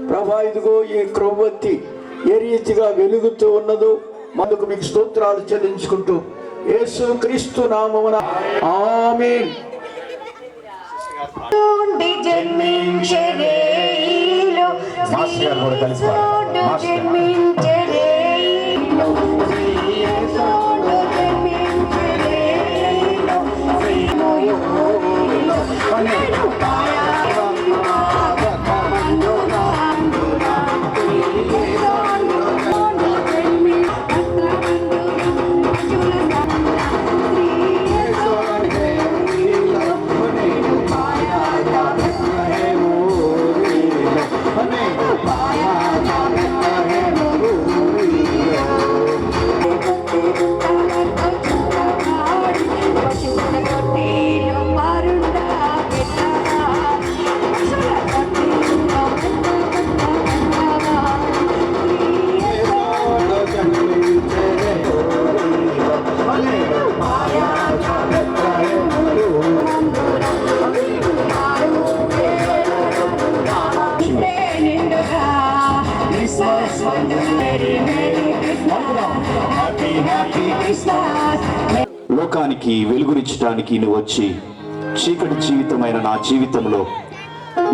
ప్రభా. ఇదిగో ఈ క్రొవ్వొత్తి ఏ రీతిగా వెలుగుతూ ఉన్నదో మనకు మీకు స్తోత్రాలు చెల్లించుకుంటూ యేసు క్రీస్తు నామమున ఆమేన్. లోకానికి వెలుగునిచ్చడానికి నువ్వు వచ్చి చీకటి జీవితమైన నా జీవితంలో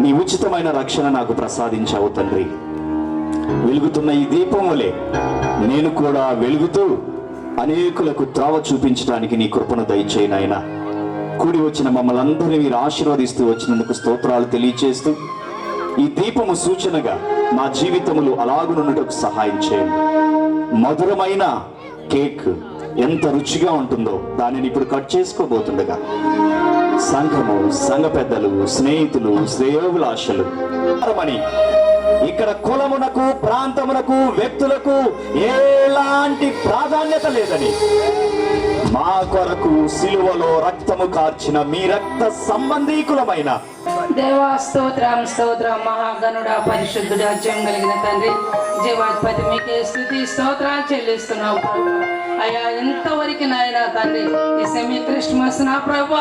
నీ ఉచితమైన రక్షణ నాకు ప్రసాదించావు తండ్రి. వెలుగుతున్న ఈ దీపం వలె నేను కూడా వెలుగుతూ అనేకులకు త్రావ చూపించడానికి నీ కృపను దయచేయి నాయనా. కూడి వచ్చిన మమ్మల్ని అందరినీ మీరు ఆశీర్వదిస్తూ వచ్చినందుకు స్తోత్రాలు తెలియచేస్తూ ఈ దీపము సూచనగా మా జీవితములు అలాగునున్నటకు సహాయం చేయండి. మధురమైన కేక్ ఎంత రుచిగా ఉంటుందో దానిని ఇప్పుడు కట్ చేసుకోబోతుండగా సంఘము, సంఘ పెద్దలు, స్నేహితులు, శ్రేయోభిలాషలు ఇక్కడ కులమునకు, ప్రాంతమునకు, వ్యక్తులకు ఎలాంటి ప్రాధాన్యత లేదని మా కొరకు సిలువలో రక్తము కార్చిన మీ రక్త సంబంధీకులమైన దేవా స్తోత్రం స్తోత్రం. మహాగణుడా, పరిశుద్ధుడా, జయం కలిగిన తండ్రి, జీవాధిపతి మీకే స్తుతి స్తోత్రాలు చెల్లిస్తున్నావు ప్రభు. అయ్యా ఎంతవరకు నాయన తండ్రి ఈ సెమీ క్రిస్మస్ నా ప్రభు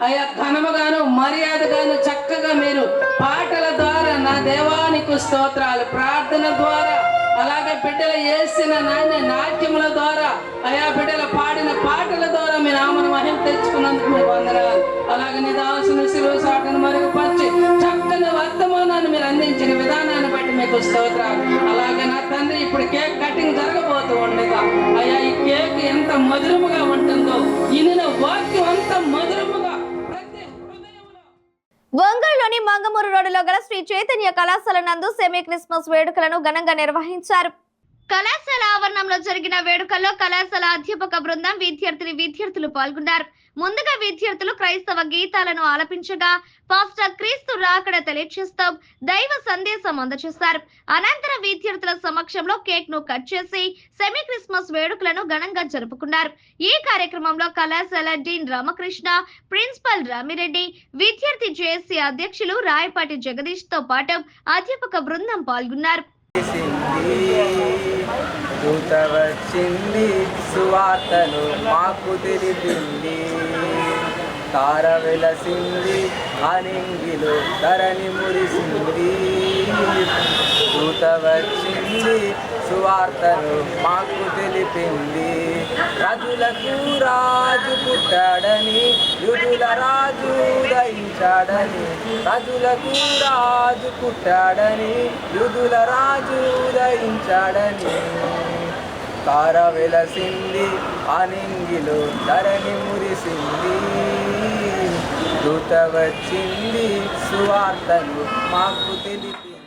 అయ్యా ఘనముగాను మర్యాదగాను చక్కగా మీరు పాటల ద్వారా నా దేవానికి స్తోత్రాలు, ప్రార్థన ద్వారా, అలాగే బిడ్డలు వేసిన నాయన నాట్యముల ద్వారా, అయా బిడ్డలు పాడిన పాటల ద్వారా మీ నామను మహిమ తెచ్చుకున్నందుకు మీకు వందనాలు. అలాగే నీ దాసుని శిలువ సాటను మరుగుపరిచి చక్కని వర్తమానాన్ని మీరు అందించిన విధానాన్ని బట్టి మీకు స్తోత్రాలు. అలాగే నా తండ్రి ఇప్పుడు కేక్ కటింగ్ జరగబోతూ ఉండగా అయ్యా ఈ కేక్ ఎంత మధురముగా ఉంటుందో, ఇనిన వాక్యం అంత మధురముగా ప్రతి హృదయంలో. ఒంగోలులోని మంగమూరు రోడ్డులో గల శ్రీ చైతన్య కళాశాల నందు సెమీ క్రిస్మస్ వేడుకలను ఘనంగా నిర్వహించారు. కళాశాల ఆవరణంలో జరిగిన వేడుకల్లో కళాశాల అధ్యాపక బృందం, విద్యార్థులు పాల్గొన్నారు. ముందుగా విద్యార్థులు క్రైస్తవ గీతాలను ఆలపించగా పాస్టర్ క్రీస్తు రాకడ తెలియచేస్తూ దైవ సందేశం అందజేశారు. అనంతరం విద్యార్థుల సమక్షంలో కేక్ ను కట్ చేసి సెమీ క్రిస్మస్ వేడుకలను ఘనంగా జరుపుకున్నారు. ఈ కార్యక్రమంలో కళాశాల డీన్ రామకృష్ణ, ప్రిన్సిపల్ రామిరెడ్డి, విద్యార్థి జేఏసీ అధ్యక్షులు రాయపాటి జగదీష్ తో పాటు అధ్యాపక బృందం పాల్గొన్నారు. దూత వచ్చింది, సువార్తను మాకు తెలిపింది, తార వెలసింది, అనింగిలో ధరణి మురిసింది. దూత వచ్చింది, సువార్తను మాకు తెలిపింది, రాజులకు రాజు పుట్టాడని, యూదుల రాజు ఉదయించాడని. రాజులకు రాజు పుట్టాడని, యూదుల రాజు ఉదయించాడని. తార వెలసింది, అనింగిలో ధరణి మురిసింది. దూత వచ్చింది, సువార్తను మాకు తెలిపింది.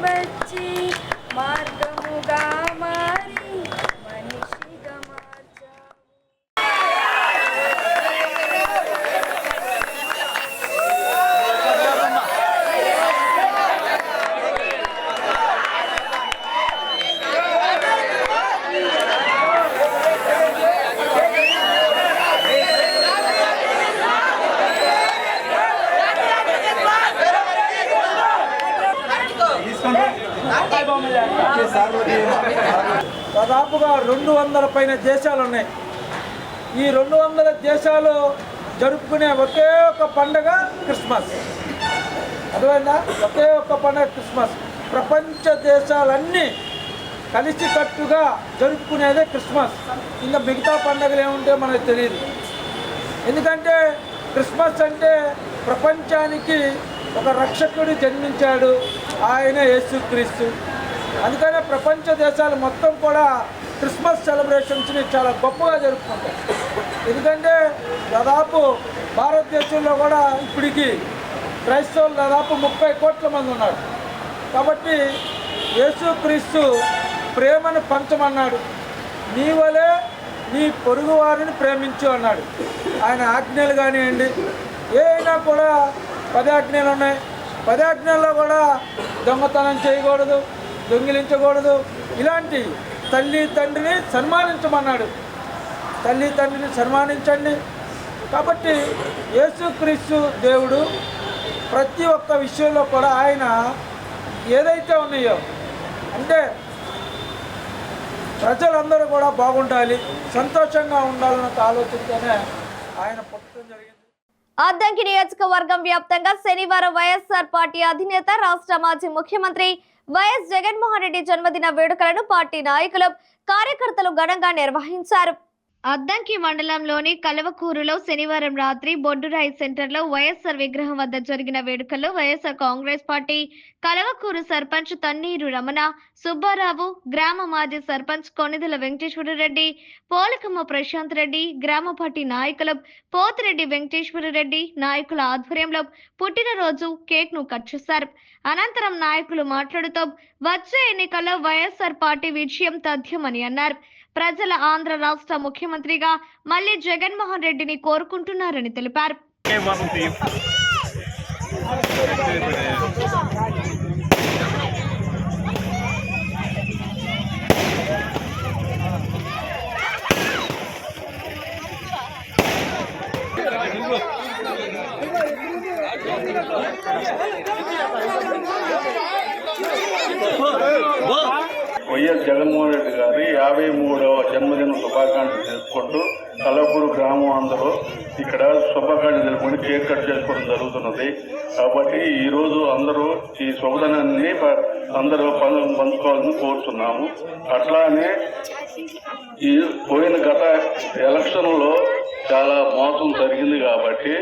వచ్చి మార్గముగా మారి మనిషిగా మార్చావు. దాదాపుగా 200 పైన దేశాలు ఉన్నాయి. ఈ 200 దేశాలు జరుపుకునే ఒకే ఒక పండగ క్రిస్మస్. అర్థమైందా? ఒకే ఒక్క పండగ క్రిస్మస్. ప్రపంచ దేశాలన్నీ కలిసికట్టుగా జరుపుకునేదే క్రిస్మస్. ఇంకా మిగతా పండుగలు ఏముంటే మనకు తెలియదు. ఎందుకంటే క్రిస్మస్ అంటే ప్రపంచానికి ఒక రక్షకుడు జన్మించాడు, ఆయన యేసుక్రీస్తు. అందుకనే ప్రపంచ దేశాలు మొత్తం కూడా క్రిస్మస్ సెలబ్రేషన్స్ని చాలా గొప్పగా జరుపుకుంటాయి. ఎందుకంటే దాదాపు భారతదేశంలో కూడా ఇప్పటికి క్రైస్తవులు దాదాపు 30 కోట్ల మంది ఉన్నారు. కాబట్టి యేసుక్రీస్తు ప్రేమను పంచమన్నాడు. నీ వలే నీ పొరుగు వారిని ప్రేమించు అన్నాడు. ఆయన ఆజ్ఞలు కానివ్వండి, ఏమైనా కూడా 10 ఆజ్ఞలు ఉన్నాయి. 10 ఆజ్ఞల్లో కూడా దొంగతనం చేయకూడదు, దొంగిలించకూడదు, ఇలాంటి తల్లి తండ్రిని సన్మానించమన్నాడు. తల్లి తండ్రిని సన్మానించండి. కాబట్టి యేసుక్రీస్తు దేవుడు ప్రతి ఒక్క విషయంలో కూడా ఆయన ఏదైతే ఉన్నాయో అంటే ప్రజలందరూ కూడా బాగుండాలి, సంతోషంగా ఉండాలన్న ఆలోచనతోనే ఆయన పుట్టడం జరిగింది. అద్దంకి నియోజకవర్గం వ్యాప్తంగా శనివారం వైఎస్ఆర్ పార్టీ అధినేత రాష్ట్ర మాజీ ముఖ్యమంత్రి వైఎస్ జగన్మోహన్ రెడ్డి జన్మదిన వేడుకలను పార్టీ నాయకులు కార్యకర్తలు ఘనంగా నిర్వహించారు. అద్దంకి మండలంలోని కలవకూరులో శనివారం రాత్రి బొడ్డురాయి సెంటర్లో వైఎస్ఆర్ విగ్రహం వద్ద జరిగిన వేడుకల్లో వైఎస్ఆర్ కాంగ్రెస్ పార్టీ కలవకూరు సర్పంచ్ తన్నీరు రమణ సుబ్బారావు, గ్రామ మాజీ సర్పంచ్ కొనిదెల వెంకటేశ్వరరెడ్డి, పోలకమ్మ ప్రశాంత్ రెడ్డి, గ్రామ పార్టీ నాయకులు పోతిరెడ్డి వెంకటేశ్వరరెడ్డి నాయకుల ఆధ్వర్యంలో పుట్టినరోజు కేక్ ను కట్ చేశారు. అనంతరం నాయకులు మాట్లాడుతూ వచ్చే ఎన్నికల్లో వైఎస్ఆర్ పార్టీ విజయం తథ్యమని అన్నారు. ప్రజల ఆంధ్ర రాష్ట్ర ముఖ్యమంత్రిగా మళ్లీ జగన్మోహన్ రెడ్డిని కోరుకుంటున్నారని తెలిపారు. వైఎస్ జగన్మోహన్ రెడ్డి గారి 53వ జన్మదిన శుభాకాంక్షలు చేసుకుంటూ కలవకూరు గ్రామం అందరూ ఇక్కడ శుభాకాంక్షలు తెలుపుకొని కేక్ కట్ చేసుకోవడం జరుగుతున్నది. కాబట్టి ఈరోజు అందరూ ఈ శుభదినాన్ని అందరూ పంచుకోవాలని కోరుతున్నాము. అట్లానే ఈ పోయిన గత ఎలక్షన్లో చాలా మోసం జరిగింది కాబట్టి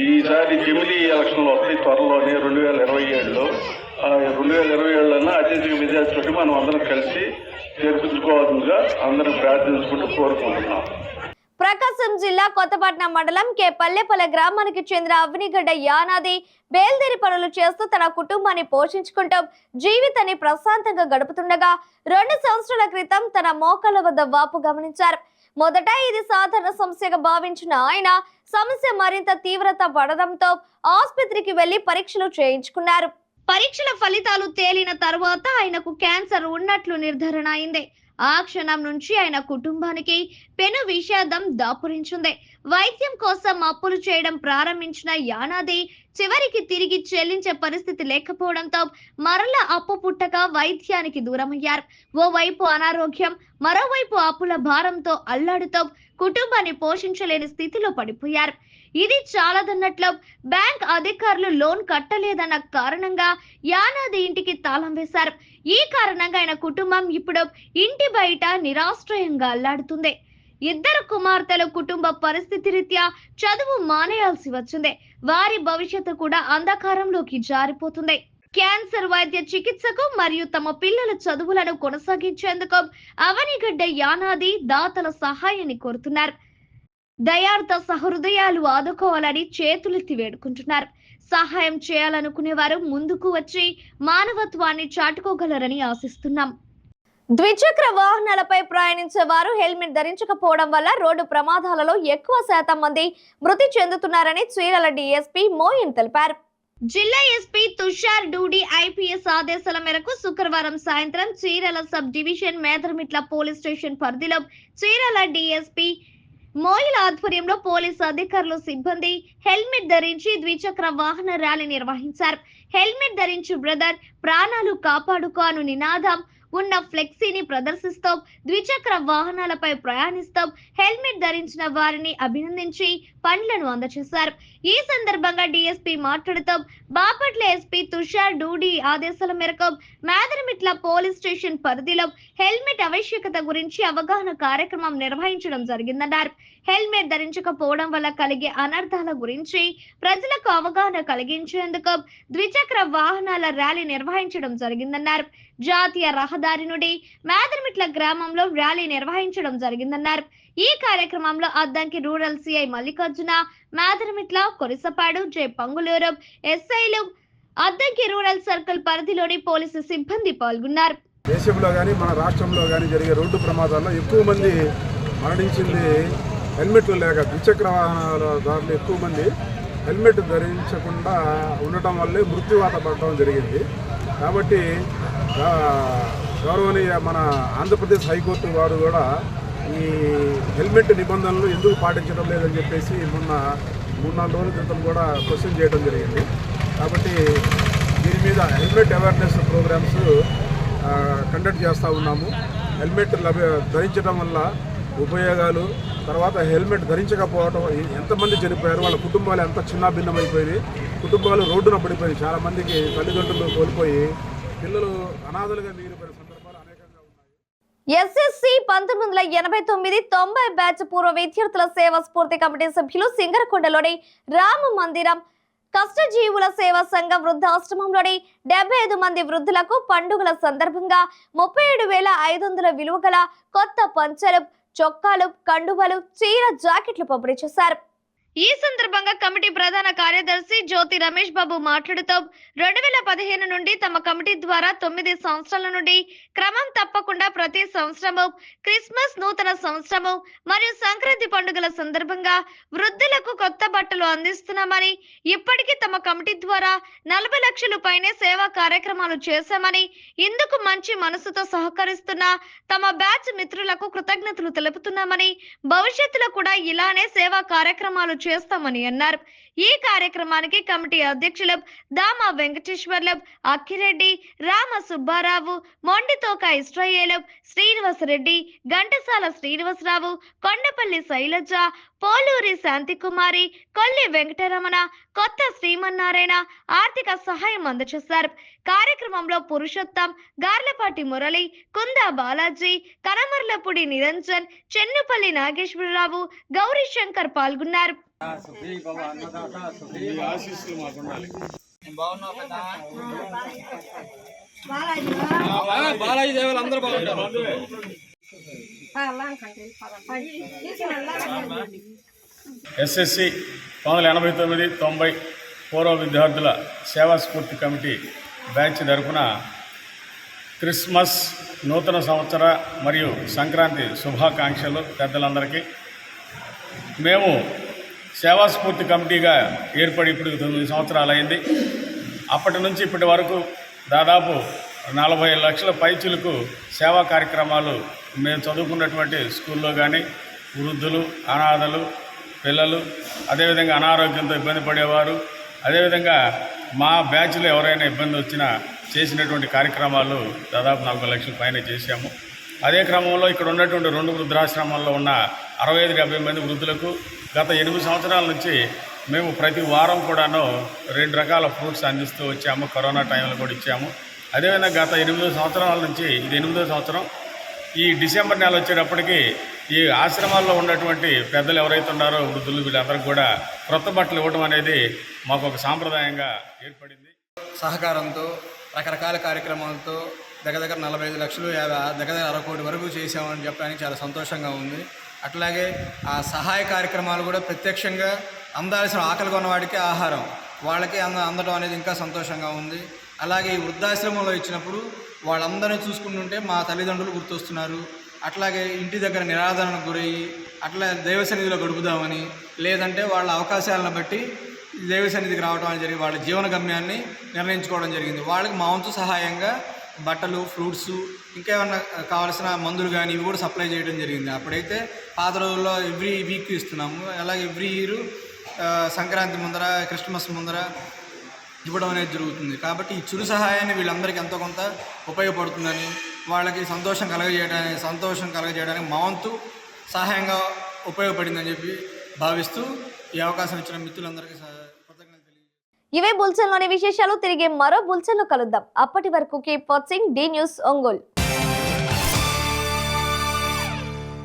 ఈసారి జమిలీ ఎలక్షన్లు వస్తాయి త్వరలోనే 2027లో. 2027లోనే అత్యధిక విద్యార్థులకి మనం అందరం కలిసి చేర్పించుకోవాల్సిందిగా అందరం ప్రార్థించుకుంటూ కోరుకుంటున్నాం. ప్రకాశం జిల్లా కొత్తపట్నం మండలం కే పల్లెపల్లె గ్రామానికి చెందిన అవినిగడ్డ యానాది బేల్దేరి పనులు చేస్తూ తన కుటుంబాన్ని పోషించుకుంటూ జీవితాన్ని ప్రశాంతంగా గడుపుతుండగా 2 సంవత్సరాల క్రితం తన మోకాళ్ళ వద్ద వాపు గమనించారు. మొదట ఇది సాధారణ సమస్యగా భావించిన ఆయన సమస్య మరింత తీవ్రత పడడంతో ఆసుపత్రికి వెళ్లి పరీక్షలు చేయించుకున్నారు. పరీక్షల ఫలితాలు తేలిన తర్వాత ఆయనకు క్యాన్సర్ ఉన్నట్లు నిర్ధారణ అయింది. ఆ క్షణం నుంచి ఆయన కుటుంబానికి పెను విషాదం దాపురించింది. వైద్యం కోసం అప్పులు చేయడం ప్రారంభించిన యానాది చివరికి తిరిగి చెల్లించే పరిస్థితి లేకపోవడంతో మరల అప్పు పుట్టక వైద్యానికి దూరమయ్యారు. ఓవైపు అనారోగ్యం, మరోవైపు అప్పుల భారంతో అల్లాడుతూ కుటుంబాన్ని పోషించలేని స్థితిలో పడిపోయారు. ఇది చాలదన్నట్లు బ్యాంక్ అధికారులు లోన్ కట్టలేదన్న కారణంగా యానాది ఇంటికి తాళం వేశారు. ఈ కారణంగా ఆయన కుటుంబం ఇప్పుడు ఇంటి బయట నిరాశ్రయంగా అల్లాడుతుంది. 2 కుమార్తెల కుటుంబ పరిస్థితి రీత్యా చదువు మానేయాల్సి వచ్చింది. వారి భవిష్యత్తు కూడా అంధకారంలోకి జారిపోతుంది. క్యాన్సర్ వైద్య చికిత్సకు మరియు తమ పిల్లల చదువులను కొనసాగించేందుకు అవనిగడ్డ యానాది దాతల సహాయాన్ని కోరుతున్నారు. దయార్థ సహృదయాలు ఆదుకోవాలని చేతులెత్తి వేడుకుంటున్నారు. సహాయం చేయాలనుకునేవారు ముందుకు వచ్చి మానవత్వాన్ని చాటుకోగలరని ఆశిస్తున్నాం. ద్విచక్ర వాహనాలపై ప్రయాణించే వారు హెల్మెట్ ధరించకపోవడం వల్ల రోడ్డు ప్రమాదాలలో ఎక్కువ శాతం మంది మృతి చెందుతున్నారని చీరాల డీఎస్పీ మోయిన్ తెలిపారు. జిల్లా ఎస్పీ తుషార్ డూడి ఐపీఎస్ ఆదేశాల మేరకు శుక్రవారం సాయంత్రం Chirala sub division Medarametla police station పరిధిలో చీరాల డీఎస్పీ మోయిల్ ఆధ్వర్యంలో పోలీసు అధికారులు సిబ్బంది హెల్మెట్ ధరించి ద్విచక్ర వాహన ర్యాలీ నిర్వహించారు. హెల్మెట్ ధరించి బ్రదర్, ప్రాణాలు కాపాడుకో అను నినాదం ఉన్న ఫ్లెక్సీని ప్రదర్శిస్తూ ద్విచక్ర వాహనాలపై ప్రయాణిస్తూ హెల్మెట్ ధరించిన వారిని అభినందించి పండ్లను అందజేశారు. ఈ సందర్భంగా డీఎస్పీ మాట్లాడుతూ బాపట్ల ఎస్పీ తుషార్ డూడి ఆదేశాల మేరకు మేదరమిట్ల పోలీస్ స్టేషన్ పరిధిలో హెల్మెట్ ఆవశ్యకత గురించి అవగాహన కార్యక్రమం నిర్వహించడం జరిగిందన్నారు. హెల్మెట్ ధరించకపోవడం వల్ల కలిగే అనర్థాల గురించి ప్రజలకు అవగాహన కలిగించేందుకు ద్విచక్ర వాహనాల ర్యాలీ నిర్వహించడం జరిగిందన్నారు. జాతీయ రహదారి నుండి మేదరమిట్ల గ్రామంలో ర్యాలీ నిర్వహించడం జరిగిందన్నారు. ఈ కార్యక్రమంలో అద్దంకి రూరల్ సిఐ మల్లికార్జున, మేదరమిట్ల, కొరిసపాడు, జై పంగులూరు ఎస్ఐలు, అద్దంకి రూరల్ సర్కిల్ పరిధిలోని పోలీసు సిబ్బంది పాల్గొన్నారు. దేశంలో కానీ మన రాష్ట్రంలో కానీ జరిగే రోడ్డు ప్రమాదాల్లో ఎక్కువ మంది మరణించింది హెల్మెట్లు లేక. ద్విచక్ర వాహనాల దారులు ఎక్కువ మంది హెల్మెట్ ధరించకుండా ఉండటం వల్లే మృత్యువాత పడటం జరిగింది. కాబట్టి గౌరవనీయ మన ఆంధ్రప్రదేశ్ హైకోర్టు వారు కూడా ఈ హెల్మెట్ నిబంధనలు ఎందుకు పాటించడం లేదని చెప్పేసి మొన్న 3-4 రోజుల క్రితం కూడా క్వశ్చన్ చేయడం జరిగింది. కాబట్టి దీని మీద హెల్మెట్ అవేర్నెస్ ప్రోగ్రామ్స్ కండక్ట్ చేస్తూ ఉన్నాము. హెల్మెట్ ధరించడం వల్ల ఉపయోగాలు, తర్వాత హెల్మెట్ ధరించకపోవడం ఎంతమంది చనిపోయారు, వాళ్ళ కుటుంబాలు ఎంత చిన్నాభిన్నమైపోయినాయి, కుటుంబాలు రోడ్డున పడిపోయి చాలామందికి తల్లిదండ్రులు కోల్పోయి పిల్లలు అనాథలుగా మిగిలిపోయిన సందర్భాలు అనేకంగా ఉన్నాయి. ఎస్ఎస్సి 1989-90 బ్యాచ్ పూర్వ విద్యార్థుల సేవా స్ఫూర్తి కమిటీ సభ్యులు సింగరకొండలోని రామ మందిరం కష్టజీవుల సేవా సంఘం వృద్ధాశ్రమంలోని 75 మంది వృద్ధులకు పండుగల సందర్భంగా 37,500 విలువ గల కొత్త పంచెలు, చొక్కాలు, కండువలు, చీర, జాకెట్లు పంపిణీ చేశారు. ఈ సందర్భంగా కమిటీ ప్రధాన కార్యదర్శి జ్యోతి రమేష్ బాబు మాట్లాడుతూ 2015 నుండి తమ కమిటీ ద్వారా 9 సంవత్సరాల నుండి క్రమం తప్పకుండా ప్రతి సంవత్సరము క్రిస్మస్, నూతన సంవత్సరము మరియు సంక్రాంతి పండుగల సందర్భంగా వృద్ధులకు కొత్త బట్టలు అందిస్తున్నామని, ఇప్పటికీ తమ కమిటీ ద్వారా 40 లక్షల పైనే సేవా కార్యక్రమాలు చేశామని, ఇందుకు మంచి మనసుతో సహకరిస్తున్న తమ బ్యాచ్ మిత్రులకు కృతజ్ఞతలు తెలుపుతున్నామని, భవిష్యత్తులో కూడా ఇలానే సేవా కార్యక్రమాలు చేస్తామని అన్నారు. ఈ కార్యక్రమానికి కమిటీ అధ్యక్షులు దామా వెంకటేశ్వర్లు, అక్కిరెడ్డి, రామ సుబ్బారావు, మొండితోక ఇస్రాయేలు, శ్రీనివాసరెడ్డి, ఘంటసాల శ్రీనివాసరావు, కొండపల్లి శైలజ, పోలూరి శాంతికుమారి, కొల్లి వెంకటరమణ, కొత్త శ్రీమన్నారాయణ ఆర్థిక సహాయం అందజేశారు. కార్యక్రమంలో పురుషోత్తం, గార్లపాటి మురళి, కుందా బాలాజీ, కనమర్లపూడి నిరంజన్, చెన్నుపల్లి నాగేశ్వరరావు, గౌరీ శంకర్ పాల్గొన్నారు. బాలాజీ దేవాలు అందరూ బాగుంటారు. ఎస్ఎస్సి 1989-90 పూర్వ విద్యార్థుల సేవా స్ఫూర్తి కమిటీ బ్యాచ్ తరపున క్రిస్మస్, నూతన సంవత్సర మరియు సంక్రాంతి శుభాకాంక్షలు పెద్దలందరికీ. మేము సేవా స్ఫూర్తి కమిటీగా ఏర్పడి ఇప్పుడు 9 సంవత్సరాలు అయింది. అప్పటి నుంచి ఇప్పటి వరకు దాదాపు 40 లక్షల పైచులకు సేవా కార్యక్రమాలు మేము చదువుకున్నటువంటి స్కూల్లో కానీ, వృద్ధులు, అనాథలు, పిల్లలు, అదేవిధంగా అనారోగ్యంతో ఇబ్బంది పడేవారు, అదేవిధంగా మా బ్యాచ్లో ఎవరైనా ఇబ్బంది వచ్చినా చేసినటువంటి కార్యక్రమాలు దాదాపు 40 లక్షల పైన చేశాము. అదే క్రమంలో ఇక్కడ ఉన్నటువంటి 2 వృద్ధాశ్రమాల్లో ఉన్న 65-70 మంది వృద్ధులకు గత 8 సంవత్సరాల నుంచి మేము ప్రతి వారం కూడాను 2 రకాల ఫ్రూట్స్ అందిస్తూ వచ్చాము. కరోనా టైంలో కూడా ఇచ్చాము. అదేవిధంగా గత 8 సంవత్సరాల నుంచి ఇది 8వ సంవత్సరం. ఈ డిసెంబర్ నెల వచ్చేటప్పటికి ఈ ఆశ్రమాల్లో ఉన్నటువంటి పెద్దలు ఎవరైతే ఉన్నారో వృద్ధులు వీళ్ళందరికీ కూడా క్రొత్త బట్టలు ఇవ్వడం అనేది మాకు ఒక సాంప్రదాయంగా ఏర్పడింది. సహకారంతో రకరకాల కార్యక్రమాలతో దగ్గర 45 లక్షలు, దగ్గర 60 కోటి వరకు చేసామని చెప్పడానికి చాలా సంతోషంగా ఉంది. అట్లాగే ఆ సహాయ కార్యక్రమాలు కూడా ప్రత్యక్షంగా అందాల్సిన ఆకలి కొన్నవాడికి ఆహారం, వాళ్ళకి అందడం అనేది ఇంకా సంతోషంగా ఉంది. అలాగే ఈ వృద్ధాశ్రమంలో ఇచ్చినప్పుడు వాళ్ళందరినీ చూసుకుంటుంటే మా తల్లిదండ్రులు గుర్తొస్తున్నారు. అట్లాగే ఇంటి దగ్గర నిరాదరణకు గురయ్యి అట్లా దైవ సన్నిధిలో గడుపుదామని, లేదంటే వాళ్ళ అవకాశాలను బట్టి దైవ సన్నిధికి రావడం అని జరిగి వాళ్ళ జీవన గమ్యాన్ని నిర్ణయించుకోవడం జరిగింది. వాళ్ళకి మా వంతు సహాయంగా బట్టలు, ఫ్రూట్స్, ఇంకేమన్నా కావాల్సిన మందులు కానీ ఇవి కూడా సప్లై చేయడం జరిగింది. అప్పుడైతే పాత రోజుల్లో ఎవ్రీ వీక్ ఇస్తున్నాము. అలాగే ఎవ్రీ ఇయర్ సంక్రాంతి ముందర, క్రిస్మస్ ముందర ఇవ్వడం అనేది జరుగుతుంది. కాబట్టి ఈ చిరు సహాయాన్ని వీళ్ళందరికీ ఎంతో కొంత ఉపయోగపడుతుందని, వాళ్ళకి సంతోషం కలగజేయడానికి మా వంతు సహాయంగా ఉపయోగపడిందని చెప్పి భావిస్తూ ఈ అవకాశం ఇచ్చిన మిత్రులందరికీ కృతజ్ఞతలు తెలియజేస్తున్నాను. ఇవే బులెటిన్లోని విశేషాలు. తిరిగి మరో బులెటిన్లో కలుద్దాం. అప్పటి వరకు keep watching the news Ongole.